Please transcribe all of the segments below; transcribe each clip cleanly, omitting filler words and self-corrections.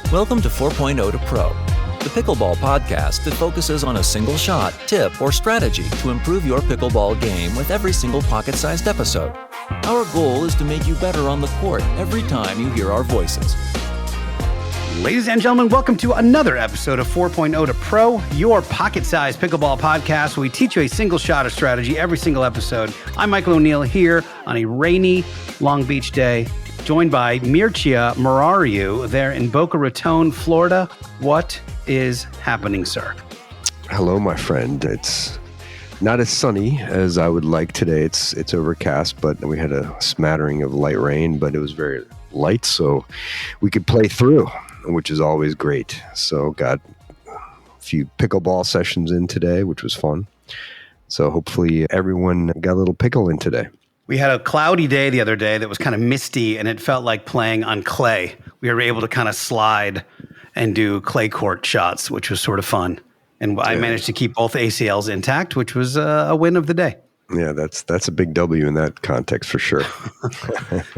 Welcome to 4.0 to Pro, the pickleball podcast that focuses on a single shot, tip, or strategy to improve your pickleball game with every single pocket-sized episode. Our goal is to make you better on the court every time you hear our voices. Ladies and gentlemen, welcome to another episode of 4.0 to Pro, your pocket-sized pickleball podcast where we teach you a single shot of strategy every single episode. I'm Michael O'Neill here on a rainy Long Beach day, joined by Mircea Marariu there in Boca Raton, Florida. What is happening, sir? Hello, my friend. It's not as sunny as I would like today. It's overcast, but we had a smattering of light rain, but it was very light, so we could play through, which is always great. So got a few pickleball sessions in today, which was fun. So hopefully everyone got a little pickle in today. We had a cloudy day the other day that was kind of misty, and it felt like playing on clay. We were able to kind of slide and do clay court shots, which was sort of fun. And I managed to keep both ACLs intact, which was a win of the day. Yeah, that's a big W in that context for sure.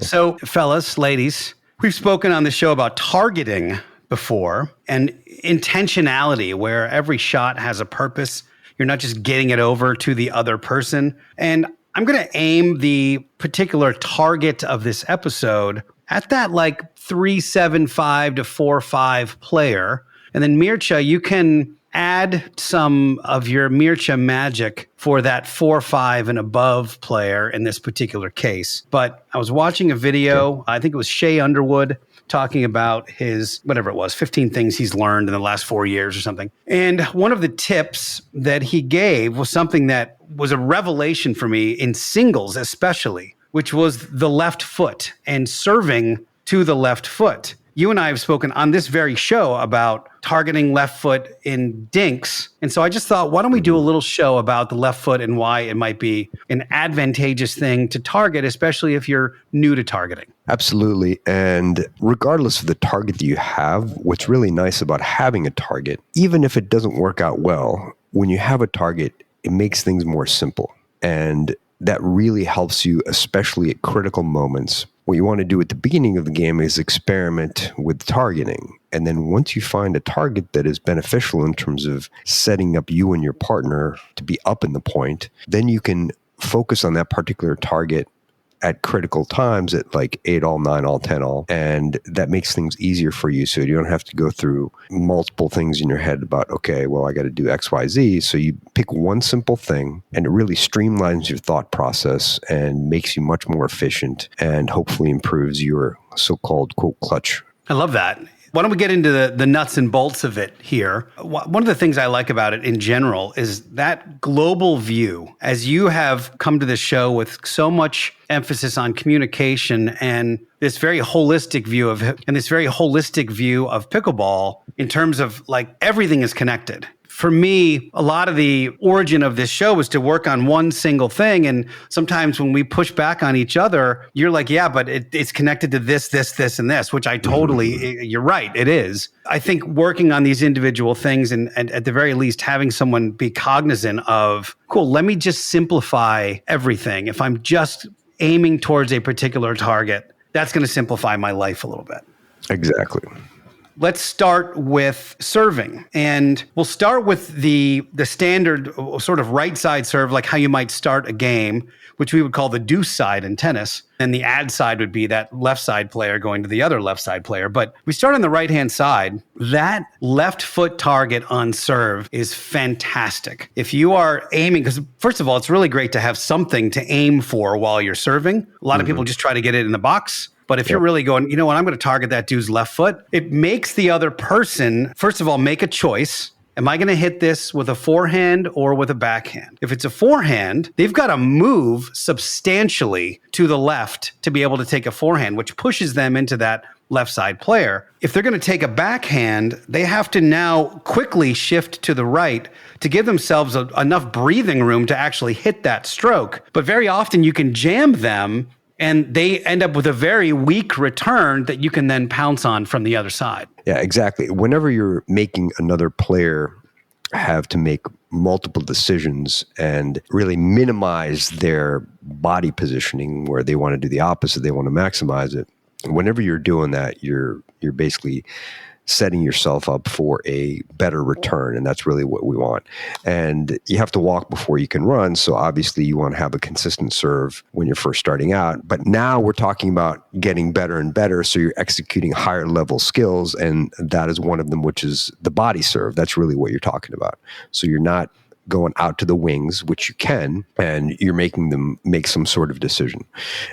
So, fellas, ladies, we've spoken on the show about targeting before and intentionality, where every shot has a purpose. You're not just getting it over to the other person. And I'm going to aim the particular target of this episode at that like 3.75 to 4.5 player. And then Mircea, you can add some of your Mircea magic for that 4.5 and above player in this particular case. But I was watching a video, I think it was Shea Underwood, talking about his, whatever it was, 15 things he's learned in the last 4 years or something. And one of the tips that he gave was something that was a revelation for me in singles especially, which was the left foot and serving to the left foot. You and I have spoken on this very show about targeting left foot in dinks. And so I just thought, why don't we do a little show about the left foot and why it might be an advantageous thing to target, especially if you're new to targeting. Absolutely. And regardless of the target that you have, what's really nice about having a target, even if it doesn't work out well, when you have a target, it makes things more simple. And that really helps you, especially at critical moments. What you want to do at the beginning of the game is experiment with targeting. And then once you find a target that is beneficial in terms of setting up you and your partner to be up in the point, then you can focus on that particular target at critical times at like 8-all, 9-all, 10-all. And that makes things easier for you. So you don't have to go through multiple things in your head about, okay, well, I got to do X, Y, Z. So you pick one simple thing and it really streamlines your thought process and makes you much more efficient and hopefully improves your so-called quote clutch. I love that. Why don't we get into the nuts and bolts of it here? One of the things I like about it in general is that global view. As you have come to this show with so much emphasis on communication and this very holistic view of pickleball in terms of like everything is connected. For me, a lot of the origin of this show was to work on one single thing. And sometimes when we push back on each other, you're like, yeah, but it's connected to this, and this, which I totally, you're right, it is. I think working on these individual things and at the very least having someone be cognizant of, cool, let me just simplify everything. If I'm just aiming towards a particular target, that's going to simplify my life a little bit. Exactly. Let's start with serving. And we'll start with the standard sort of right side serve, like how you might start a game, which we would call the deuce side in tennis. And the ad side would be that left side player going to the other left side player. But we start on the right hand side. That left foot target on serve is fantastic. If you are aiming, because first of all, it's really great to have something to aim for while you're serving. A lot of people just try to get it in the box. But if you're really going, you know what, I'm going to target that dude's left foot, it makes the other person, first of all, make a choice. Am I going to hit this with a forehand or with a backhand? If it's a forehand, they've got to move substantially to the left to be able to take a forehand, which pushes them into that left side player. If they're going to take a backhand, they have to now quickly shift to the right to give themselves enough breathing room to actually hit that stroke. But very often you can jam them and they end up with a very weak return that you can then pounce on from the other side. Yeah, exactly. Whenever you're making another player have to make multiple decisions and really minimize their body positioning where they want to do the opposite, they want to maximize it. Whenever you're doing that, you're basically setting yourself up for a better return. And that's really what we want. And you have to walk before you can run. So obviously you want to have a consistent serve when you're first starting out. But now we're talking about getting better and better. So you're executing higher level skills. And that is one of them, which is the body serve. That's really what you're talking about. So you're not going out to the wings, which you can, and you're making them make some sort of decision.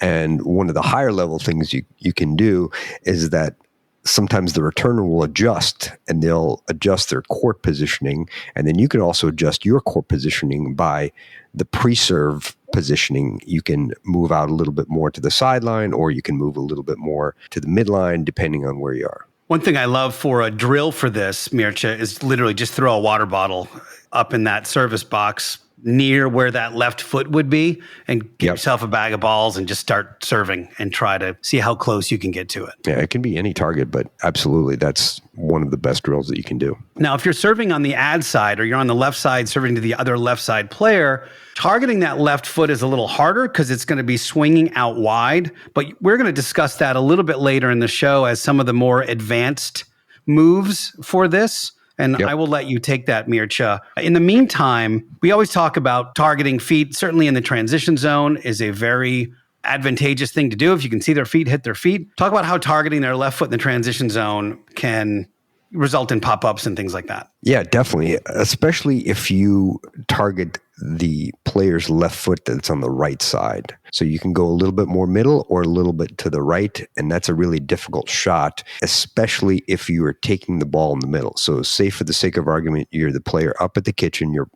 And one of the higher level things you can do is that sometimes the returner will adjust, and they'll adjust their court positioning. And then you can also adjust your court positioning by the pre-serve positioning. You can move out a little bit more to the sideline, or you can move a little bit more to the midline, depending on where you are. One thing I love for a drill for this, Mircea, is literally just throw a water bottle up in that service box near where that left foot would be, and get yourself a bag of balls and just start serving and try to see how close you can get to it. Yeah, it can be any target, but absolutely, that's one of the best drills that you can do. Now, if you're serving on the ad side, or you're on the left side serving to the other left side player, targeting that left foot is a little harder because it's going to be swinging out wide. But we're going to discuss that a little bit later in the show as some of the more advanced moves for this. And I will let you take that, Mircea. In the meantime, we always talk about targeting feet, certainly in the transition zone, is a very advantageous thing to do. If you can see their feet hit their feet, talk about how targeting their left foot in the transition zone can result in pop-ups and things like that. Yeah, definitely. Especially if you target the player's left foot that's on the right side. So you can go a little bit more middle or a little bit to the right, and that's a really difficult shot, especially if you are taking the ball in the middle. So say for the sake of argument, you're the player up at the kitchen, you're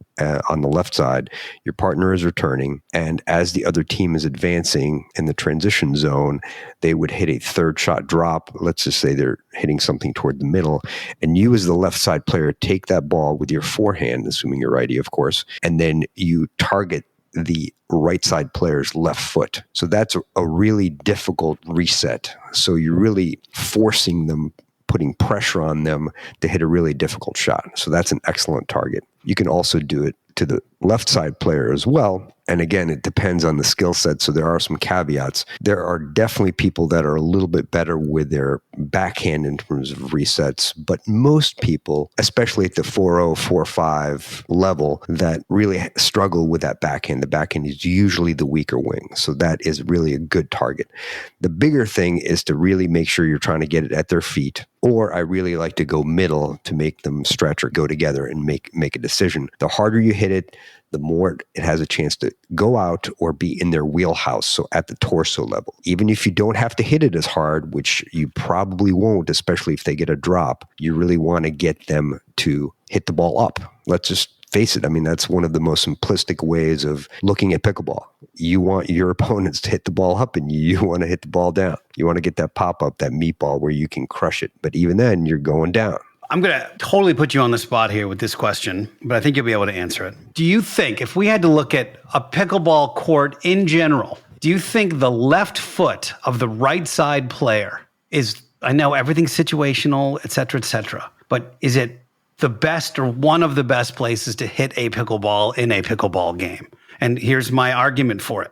on the left side, your partner is returning, and as the other team is advancing in the transition zone, they would hit a third shot drop. Let's just say they're hitting something toward the middle, and you as the left side player take that ball with your forehand, assuming you're righty, of course, and then you target the right side player's left foot. So that's a really difficult reset. So you're really forcing them, putting pressure on them to hit a really difficult shot. So that's an excellent target. You can also do it to the left side player as well. And again, it depends on the skill set. So there are some caveats. There are definitely people that are a little bit better with their backhand in terms of resets. But most people, especially at the 4-0, 4-5 level, that really struggle with that backhand. The backhand is usually the weaker wing. So that is really a good target. The bigger thing is to really make sure you're trying to get it at their feet. Or I really like to go middle to make them stretch or go together and make a decision. The harder you hit it, the more it has a chance to go out or be in their wheelhouse, so at the torso level. Even if you don't have to hit it as hard, which you probably won't, especially if they get a drop, you really want to get them to hit the ball up. Let's just face it. I mean, that's one of the most simplistic ways of looking at pickleball. You want your opponents to hit the ball up, and you want to hit the ball down. You want to get that pop-up, that meatball where you can crush it. But even then, you're going down. I'm going to totally put you on the spot here with this question, but I think you'll be able to answer it. Do you think, if we had to look at a pickleball court in general, do you think the left foot of the right side player is, I know everything's situational, et cetera, but is it the best or one of the best places to hit a pickleball in a pickleball game? And here's my argument for it.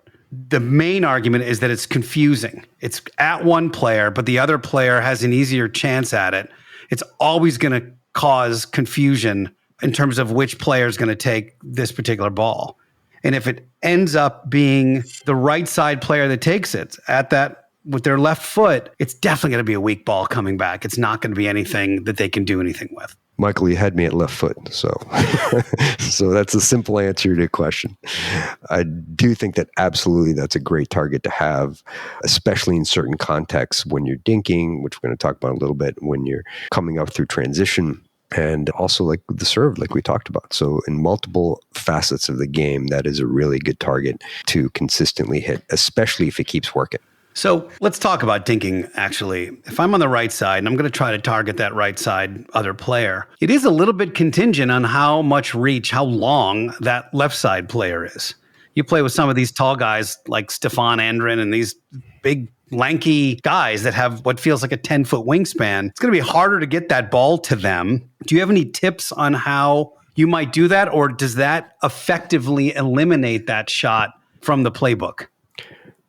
The main argument is that it's confusing. It's at one player, but the other player has an easier chance at it. It's always going to cause confusion in terms of which player is going to take this particular ball. And if it ends up being the right side player that takes it at that with their left foot, it's definitely going to be a weak ball coming back. It's not going to be anything that they can do anything with. Michael, you had me at left foot, so that's a simple answer to your question. I do think that absolutely that's a great target to have, especially in certain contexts when you're dinking, which we're going to talk about a little bit, when you're coming up through transition, and also like the serve, like we talked about. So in multiple facets of the game, that is a really good target to consistently hit, especially if it keeps working. So let's talk about dinking, actually. If I'm on the right side and I'm going to try to target that right side other player, it is a little bit contingent on how much reach, how long that left side player is. You play with some of these tall guys like Stefan Andrin and these big, lanky guys that have what feels like a 10-foot wingspan. It's going to be harder to get that ball to them. Do you have any tips on how you might do that, or does that effectively eliminate that shot from the playbook?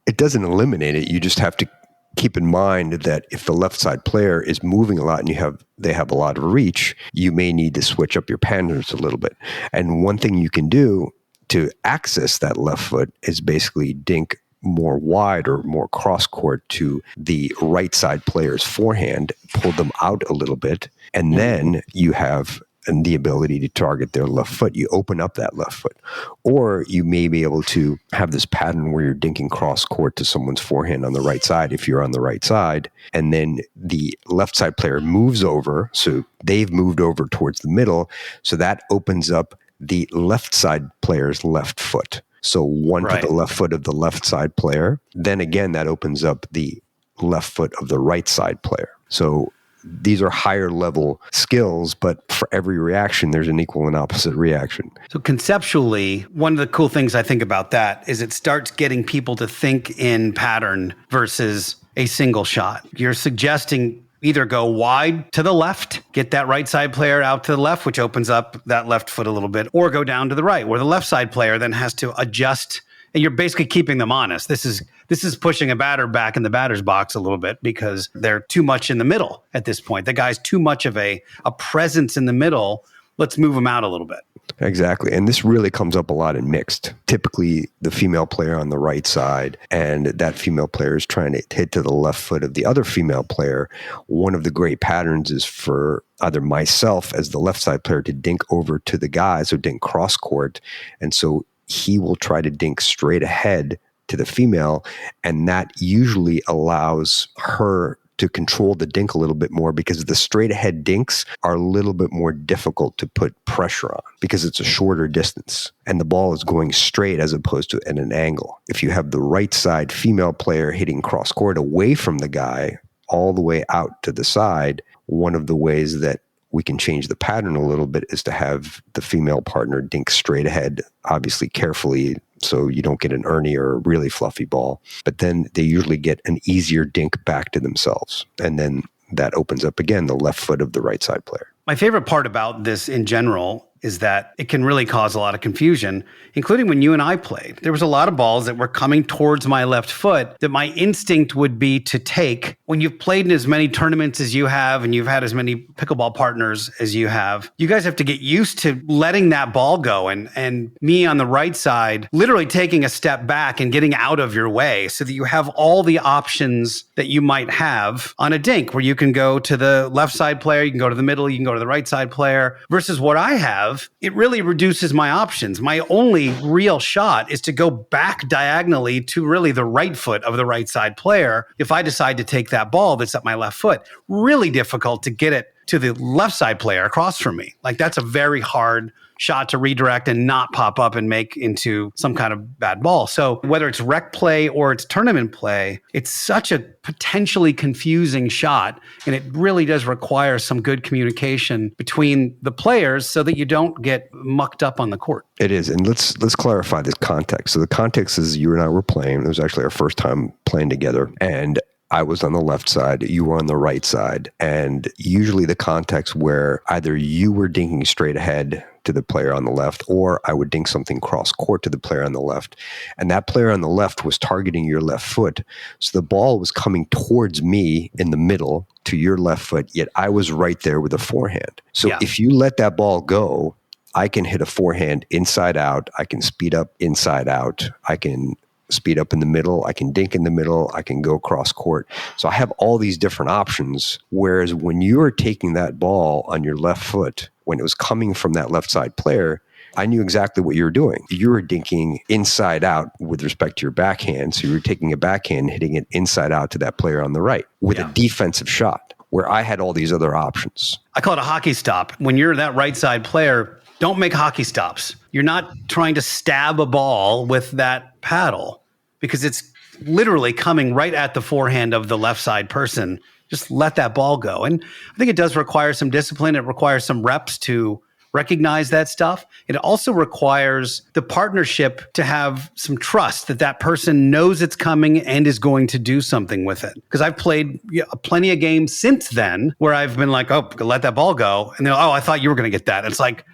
It doesn't eliminate it. You just have to keep in mind that if the left side player is moving a lot and they have a lot of reach, you may need to switch up your patterns a little bit. And one thing you can do to access that left foot is basically dink more wide or more cross court to the right side player's forehand, pull them out a little bit, and then you have the ability to target their left foot. You open up that left foot. Or you may be able to have this pattern where you're dinking cross court to someone's forehand on the right side if you're on the right side, and then the left side player moves over, so they've moved over towards the middle, so that opens up the left side player's left foot. So one to the left foot of the left side player. Then again, that opens up the left foot of the right side player. So these are higher level skills, but for every reaction, there's an equal and opposite reaction. So conceptually, one of the cool things I think about that is it starts getting people to think in pattern versus a single shot. You're suggesting either go wide to the left, get that right side player out to the left, which opens up that left foot a little bit, or go down to the right, where the left side player then has to adjust, and you're basically keeping them honest. This is pushing a batter back in the batter's box a little bit because they're too much in the middle at this point. The guy's too much of a presence in the middle. Let's move him out a little bit. Exactly. And this really comes up a lot in mixed. Typically, the female player on the right side, and that female player is trying to hit to the left foot of the other female player. One of the great patterns is for either myself as the left side player to dink over to the guy, so dink cross court. And so he will try to dink straight ahead to the female, and that usually allows her to control the dink a little bit more, because the straight ahead dinks are a little bit more difficult to put pressure on because it's a shorter distance and the ball is going straight as opposed to at an angle. If you have the right side female player hitting cross court away from the guy all the way out to the side, one of the ways that we can change the pattern a little bit is to have the female partner dink straight ahead, obviously carefully, so you don't get an Ernie or a really fluffy ball. But then they usually get an easier dink back to themselves. And then that opens up, again, the left foot of the right side player. My favorite part about this in general is that it can really cause a lot of confusion, including when you and I played. There was a lot of balls that were coming towards my left foot that my instinct would be to take. When you've played in as many tournaments as you have and you've had as many pickleball partners as you have, you guys have to get used to letting that ball go. And me on the right side, literally taking a step back and getting out of your way so that you have all the options that you might have on a dink, where you can go to the left side player, you can go to the middle, you can go to the right side player, versus what I have. It really reduces my options. My only real shot is to go back diagonally to really the right foot of the right side player if I decide to take that ball that's at my left foot. Really difficult to get it to the left side player across from me. Like, that's a very hard shot to redirect and not pop up and make into some kind of bad ball. So whether it's rec play or it's tournament play, it's such a potentially confusing shot. And it really does require some good communication between the players so that you don't get mucked up on the court. It is. And let's clarify this context. So the context is you and I were playing. It was actually our first time playing together. And I was on the left side, you were on the right side. And usually the context where either you were dinking straight ahead to the player on the left, or I would dink something cross court to the player on the left. And that player on the left was targeting your left foot. So the ball was coming towards me in the middle to your left foot, yet I was right there with a forehand. So if you let that ball go, I can hit a forehand inside out. I can speed up inside out. I can speed up in the middle. I can dink in the middle. I can go cross court. So I have all these different options. Whereas when you're taking that ball on your left foot, when it was coming from that left side player, I knew exactly what you were doing. You were dinking inside out with respect to your backhand. So you were taking a backhand, hitting it inside out to that player on the right with a defensive shot, where I had all these other options. I call it a hockey stop. When you're that right side player, don't make hockey stops. You're not trying to stab a ball with that paddle, because it's literally coming right at the forehand of the left side person. Just let that ball go. And I think it does require some discipline. It requires some reps to recognize that stuff. It also requires the partnership to have some trust that that person knows it's coming and is going to do something with it. Because I've played plenty of games since then where I've been like, oh, let that ball go. And they're, oh, I thought you were going to get that. It's like,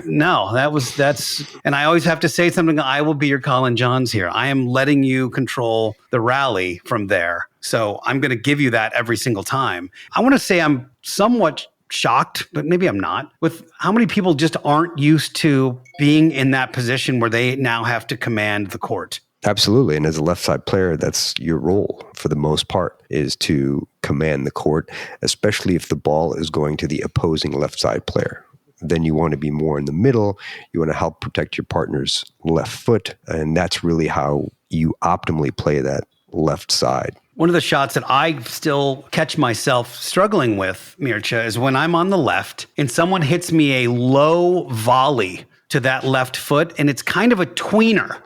no, that's, and I always have to say something. I will be your Colin Johns here. I am letting you control the rally from there. So I'm going to give you that every single time. I want to say I'm somewhat shocked, but maybe I'm not, with how many people just aren't used to being in that position where they now have to command the court. Absolutely. And as a left side player, that's your role for the most part, is to command the court, especially if the ball is going to the opposing left side player. Then you want to be more in the middle. You want to help protect your partner's left foot. And that's really how you optimally play that left side. One of the shots that I still catch myself struggling with, Mircea, is when I'm on the left and someone hits me a low volley to that left foot, and it's kind of a tweener.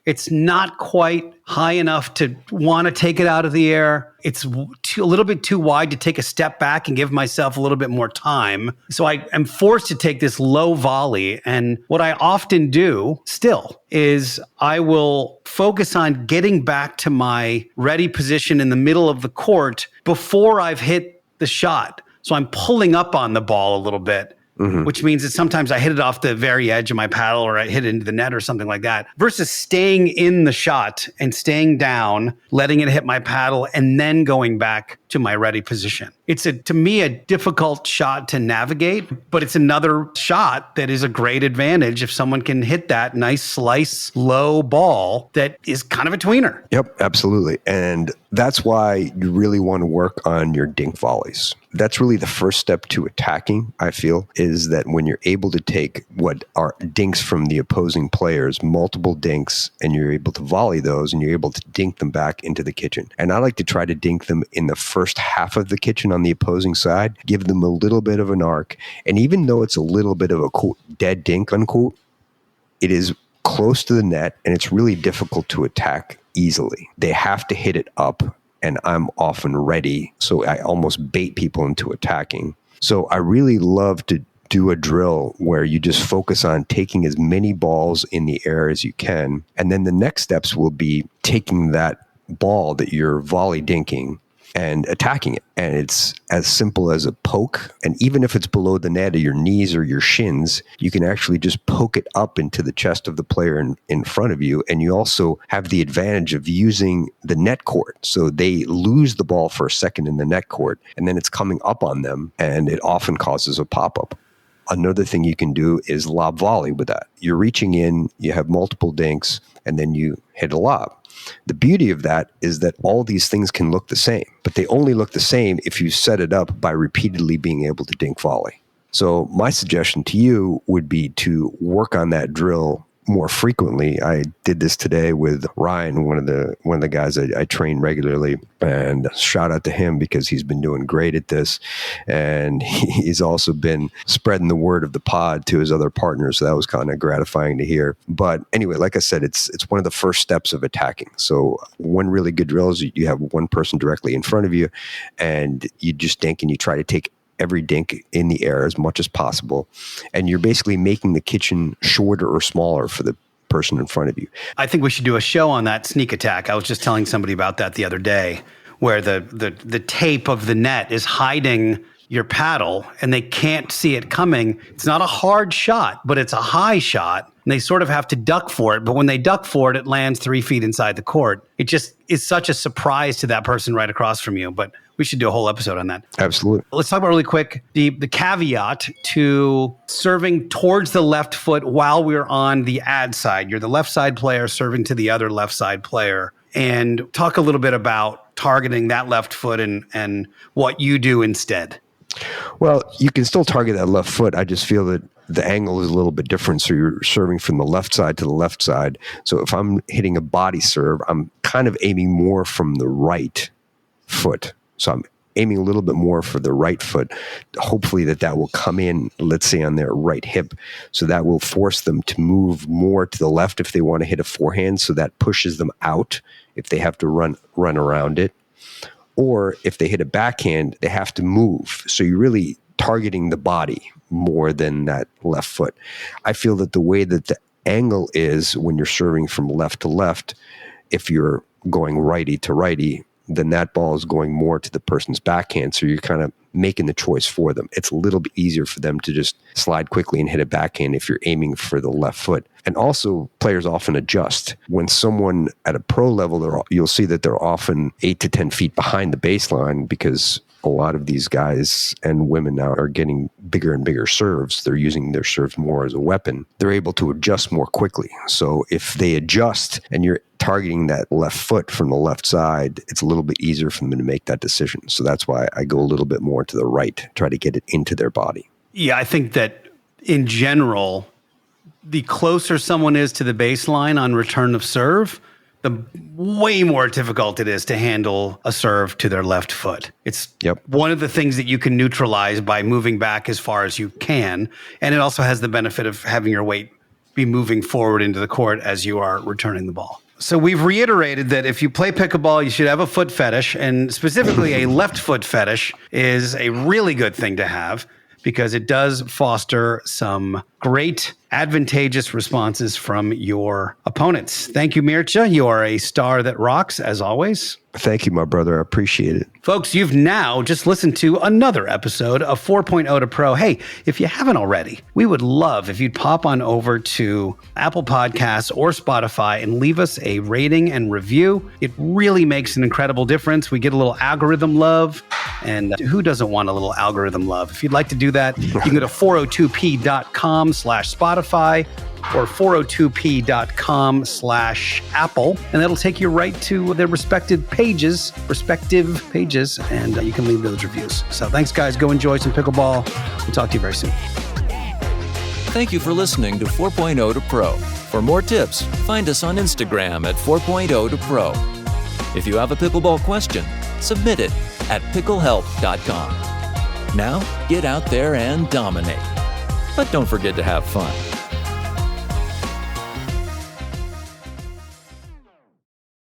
It's not quite high enough to want to take it out of the air. It's a little bit too wide to take a step back and give myself a little bit more time. So I am forced to take this low volley. And what I often do still is I will focus on getting back to my ready position in the middle of the court before I've hit the shot. So I'm pulling up on the ball a little bit. Which means that sometimes I hit it off the very edge of my paddle or I hit it into the net or something like that, versus staying in the shot and staying down, letting it hit my paddle, and then going back to my ready position. It's, to me, a difficult shot to navigate, but it's another shot that is a great advantage if someone can hit that nice slice, low ball that is kind of a tweener. Yep, absolutely. And that's why you really want to work on your dink volleys. That's really the first step to attacking, I feel, is that when you're able to take what are dinks from the opposing players, multiple dinks, and you're able to volley those and you're able to dink them back into the kitchen. And I like to try to dink them in the first half of the kitchen on the opposing side, give them a little bit of an arc. And even though it's a little bit of a quote, dead dink, unquote, it is close to the net and it's really difficult to attack easily. They have to hit it up, and I'm often ready, so I almost bait people into attacking. So I really love to do a drill where you just focus on taking as many balls in the air as you can, and then the next steps will be taking that ball that you're volley dinking and attacking it. And it's as simple as a poke. And even if it's below the net or your knees or your shins, you can actually just poke it up into the chest of the player in front of you. And you also have the advantage of using the net court. So they lose the ball for a second in the net court, and then it's coming up on them, and it often causes a pop-up. Another thing you can do is lob volley with that. You're reaching in, you have multiple dinks, and then you hit a lob. The beauty of that is that all these things can look the same, but they only look the same if you set it up by repeatedly being able to dink volley. So my suggestion to you would be to work on that drill more frequently. I did this today with Ryan, one of the guys I train regularly, and shout out to him because he's been doing great at this, and he's also been spreading the word of the pod to his other partners. So that was kind of gratifying to hear. But anyway, like I said, it's one of the first steps of attacking. So one really good drill is you have one person directly in front of you, and you just dink and you try to take every dink in the air as much as possible. And you're basically making the kitchen shorter or smaller for the person in front of you. I think we should do a show on that sneak attack. I was just telling somebody about that the other day, where the tape of the net is hiding your paddle and they can't see it coming. It's not a hard shot, but it's a high shot. And they sort of have to duck for it. But when they duck for it, it lands 3 feet inside the court. It just is such a surprise to that person right across from you. But we should do a whole episode on that. Absolutely. Let's talk about really quick the caveat to serving towards the left foot while we're on the ad side. You're the left side player serving to the other left side player. And talk a little bit about targeting that left foot and what you do instead. Well, you can still target that left foot. I just feel that the angle is a little bit different. So you're serving from the left side to the left side. So if I'm hitting a body serve, I'm kind of aiming more from the right foot. So I'm aiming a little bit more for the right foot. Hopefully that will come in, let's say, on their right hip. So that will force them to move more to the left if they want to hit a forehand. So that pushes them out if they have to run around it. Or if they hit a backhand, they have to move. So you really targeting the body more than that left foot. I feel that the way that the angle is when you're serving from left to left, if you're going righty to righty, then that ball is going more to the person's backhand. So you're kind of making the choice for them. It's a little bit easier for them to just slide quickly and hit a backhand if you're aiming for the left foot. And also, players often adjust. When someone at a pro level, you'll see that they're often 8 to 10 feet behind the baseline because a lot of these guys and women now are getting bigger and bigger serves. They're using their serves more as a weapon. They're able to adjust more quickly. So if they adjust and you're targeting that left foot from the left side, it's a little bit easier for them to make that decision. So that's why I go a little bit more to the right, try to get it into their body. Yeah, I think that in general, the closer someone is to the baseline on return of serve, the way more difficult it is to handle a serve to their left foot. It's one of the things that you can neutralize by moving back as far as you can. And it also has the benefit of having your weight be moving forward into the court as you are returning the ball. So we've reiterated that if you play pickleball, you should have a foot fetish, and specifically a left foot fetish is a really good thing to have because it does foster some great advantageous responses from your opponents. Thank you, Mircea. You are a star that rocks, as always. Thank you, my brother. I appreciate it. Folks, you've now just listened to another episode of 4.0 to Pro. Hey, if you haven't already, we would love if you'd pop on over to Apple Podcasts or Spotify and leave us a rating and review. It really makes an incredible difference. We get a little algorithm love, and who doesn't want a little algorithm love? If you'd like to do that, you can go to 402p.com/Spotify or 402p.com/Apple, and that'll take you right to their respective pages, and you can leave those reviews. So thanks, guys. Go enjoy some pickleball. We'll talk to you very soon. Thank you for listening to 4.0 to Pro. For more tips, find us on Instagram at 4.0 to Pro. If you have a pickleball question, submit it at picklehelp.com. Now, get out there and dominate. But don't forget to have fun.